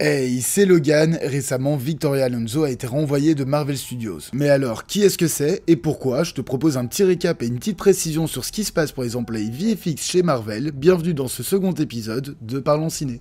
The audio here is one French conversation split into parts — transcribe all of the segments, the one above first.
Hey, c'est Logan. Récemment, Victoria Alonso a été renvoyée de Marvel Studios. Mais alors, qui est-ce que c'est et pourquoi? Je te propose un petit récap et une petite précision sur ce qui se passe pour les employés VFX chez Marvel. Bienvenue dans ce second épisode de Parlons Ciné.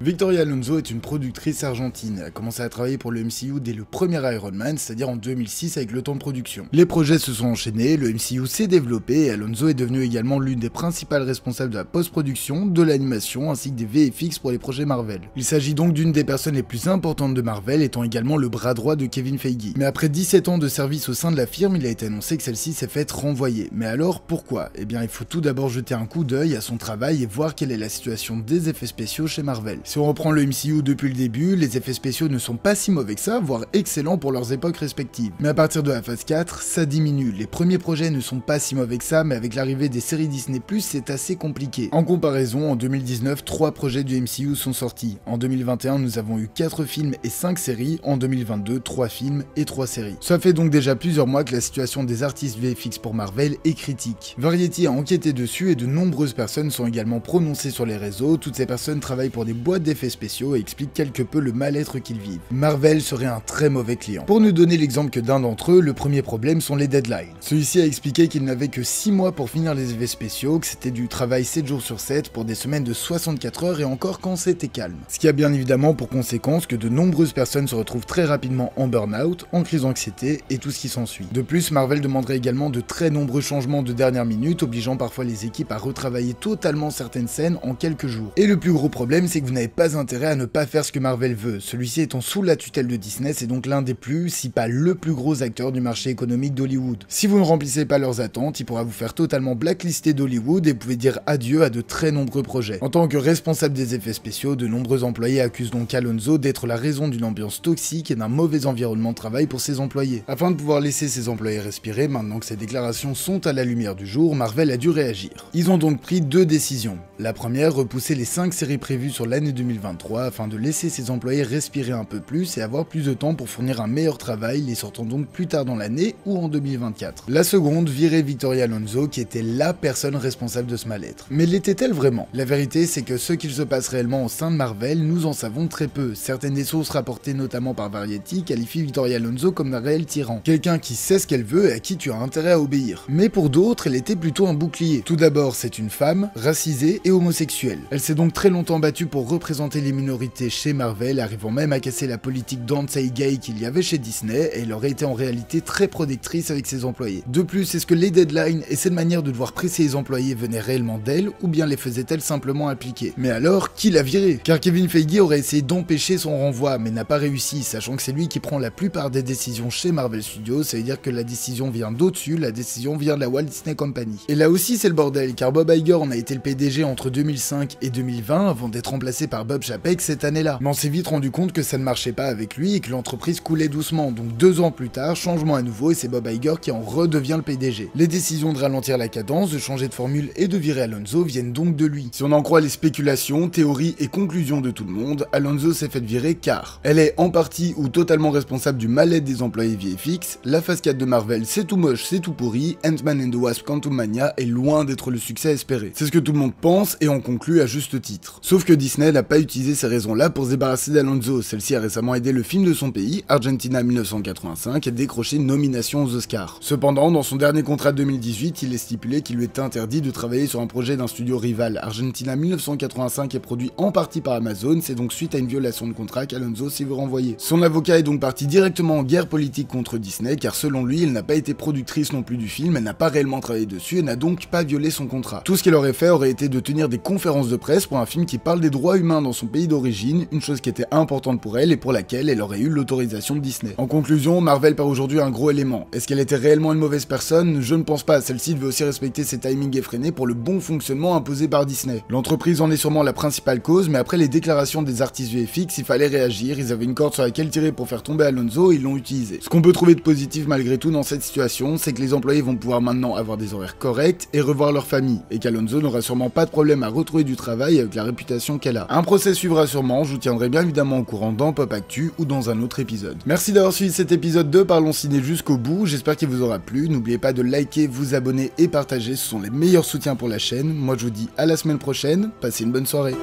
Victoria Alonso est une productrice argentine. Elle a commencé à travailler pour le MCU dès le premier Iron Man, c'est-à-dire en 2006 avec le temps de production. Les projets se sont enchaînés, le MCU s'est développé et Alonso est devenue également l'une des principales responsables de la post-production, de l'animation ainsi que des VFX pour les projets Marvel. Il s'agit donc d'une des personnes les plus importantes de Marvel, étant également le bras droit de Kevin Feige. Mais après 17 ans de service au sein de la firme, il a été annoncé que celle-ci s'est faite renvoyer. Mais alors, pourquoi? Eh bien, il faut tout d'abord jeter un coup d'œil à son travail et voir quelle est la situation des effets spéciaux chez Marvel. Si on reprend le MCU depuis le début, les effets spéciaux ne sont pas si mauvais que ça, voire excellents pour leurs époques respectives. Mais à partir de la phase 4, ça diminue. Les premiers projets ne sont pas si mauvais que ça, mais avec l'arrivée des séries Disney+, c'est assez compliqué. En comparaison, en 2019, 3 projets du MCU sont sortis. En 2021, nous avons eu 4 films et 5 séries. En 2022, 3 films et 3 séries. Ça fait donc déjà plusieurs mois que la situation des artistes VFX pour Marvel est critique. Variety a enquêté dessus et de nombreuses personnes sont également prononcées sur les réseaux. Toutes ces personnes travaillent pour des boîtes d'effets spéciaux et expliquent quelque peu le mal-être qu'ils vivent. Marvel serait un très mauvais client. Pour ne donner l'exemple que d'un d'entre eux, le premier problème sont les deadlines. Celui-ci a expliqué qu'il n'avait que 6 mois pour finir les effets spéciaux, que c'était du travail 7 jours sur 7 pour des semaines de 64 heures et encore quand c'était calme. Ce qui a bien évidemment pour conséquence que de nombreuses personnes se retrouvent très rapidement en burn-out, en crise d'anxiété et tout ce qui s'ensuit. De plus, Marvel demanderait également de très nombreux changements de dernière minute, obligeant parfois les équipes à retravailler totalement certaines scènes en quelques jours. Et le plus gros problème, c'est que vous n'avez pas intérêt à ne pas faire ce que Marvel veut. Celui-ci étant sous la tutelle de Disney, c'est donc l'un des plus, si pas le plus gros acteur du marché économique d'Hollywood. Si vous ne remplissez pas leurs attentes, il pourra vous faire totalement blacklister d'Hollywood et vous pouvez dire adieu à de très nombreux projets. En tant que responsable des effets spéciaux, de nombreux employés accusent donc Alonso d'être la raison d'une ambiance toxique et d'un mauvais environnement de travail pour ses employés. Afin de pouvoir laisser ses employés respirer, maintenant que ces déclarations sont à la lumière du jour, Marvel a dû réagir. Ils ont donc pris 2 décisions. La première, repousser les 5 séries prévues sur l'année 2023 afin de laisser ses employés respirer un peu plus et avoir plus de temps pour fournir un meilleur travail, les sortant donc plus tard dans l'année ou en 2024. La seconde, virer Victoria Alonso qui était la personne responsable de ce mal-être. Mais l'était-elle vraiment? La vérité, c'est que ce qu'il se passe réellement au sein de Marvel, nous en savons très peu. Certaines des sources rapportées notamment par Variety qualifient Victoria Alonso comme un réel tyran. Quelqu'un qui sait ce qu'elle veut et à qui tu as intérêt à obéir. Mais pour d'autres, elle était plutôt un bouclier. Tout d'abord, c'est une femme, racisée et homosexuelle. Elle s'est donc très longtemps battue pour représenter les minorités chez Marvel, arrivant même à casser la politique d'anti-gay qu'il y avait chez Disney, et elle aurait été en réalité très protectrice avec ses employés. De plus, est-ce que les deadlines et cette manière de devoir presser les employés venaient réellement d'elle, ou bien les faisait-elle simplement appliquer? Mais alors, qui l'a virée? Car Kevin Feige aurait essayé d'empêcher son renvoi, mais n'a pas réussi, sachant que c'est lui qui prend la plupart des décisions chez Marvel Studios, ça veut dire que la décision vient d'au-dessus, la décision vient de la Walt Disney Company. Et là aussi c'est le bordel, car Bob Iger en a été le PDG entre 2005 et 2020, avant d'être remplacé par Bob Chapek cette année-là. Mais on s'est vite rendu compte que ça ne marchait pas avec lui et que l'entreprise coulait doucement, donc 2 ans plus tard, changement à nouveau et c'est Bob Iger qui en redevient le PDG. Les décisions de ralentir la cadence, de changer de formule et de virer Alonso viennent donc de lui. Si on en croit les spéculations, théories et conclusions de tout le monde, Alonso s'est fait virer car elle est en partie ou totalement responsable du mal-être des employés VFX, la phase 4 de Marvel c'est tout moche, c'est tout pourri, Ant-Man and the Wasp Quantumania est loin d'être le succès espéré. C'est ce que tout le monde pense et en conclut à juste titre. Sauf que Disney n'a pas utilisé ces raisons-là pour se débarrasser d'Alonso. Celle-ci a récemment aidé le film de son pays, Argentina 1985, à décrocher une nomination aux Oscars. Cependant, dans son dernier contrat de 2018, il est stipulé qu'il lui est interdit de travailler sur un projet d'un studio rival. Argentina 1985 est produit en partie par Amazon, c'est donc suite à une violation de contrat qu'Alonso s'est vu renvoyer. Son avocat est donc parti directement en guerre politique contre Disney, car selon lui, elle n'a pas été productrice non plus du film, elle n'a pas réellement travaillé dessus et n'a donc pas violé son contrat. Tout ce qu'elle aurait fait aurait été de tenir des conférences de presse pour un film qui parle des droits humains dans son pays d'origine, une chose qui était importante pour elle et pour laquelle elle aurait eu l'autorisation de Disney. En conclusion, Marvel perd aujourd'hui un gros élément. Est-ce qu'elle était réellement une mauvaise personne? Je ne pense pas, celle-ci devait aussi respecter ses timings effrénés pour le bon fonctionnement imposé par Disney. L'entreprise en est sûrement la principale cause, mais après les déclarations des artistes VFX, il fallait réagir, ils avaient une corde sur laquelle tirer pour faire tomber Alonso et ils l'ont utilisé. Ce qu'on peut trouver de positif malgré tout dans cette situation, c'est que les employés vont pouvoir maintenant avoir des horaires corrects et revoir leur famille, et qu'Alonso n'aura sûrement pas de problème à retrouver du travail avec la réputation qu'elle a. Un Un procès suivra sûrement, je vous tiendrai bien évidemment au courant dans Pop Actu ou dans un autre épisode. Merci d'avoir suivi cet épisode de Parlons Ciné jusqu'au bout, j'espère qu'il vous aura plu, n'oubliez pas de liker, vous abonner et partager, ce sont les meilleurs soutiens pour la chaîne. Moi je vous dis à la semaine prochaine, passez une bonne soirée.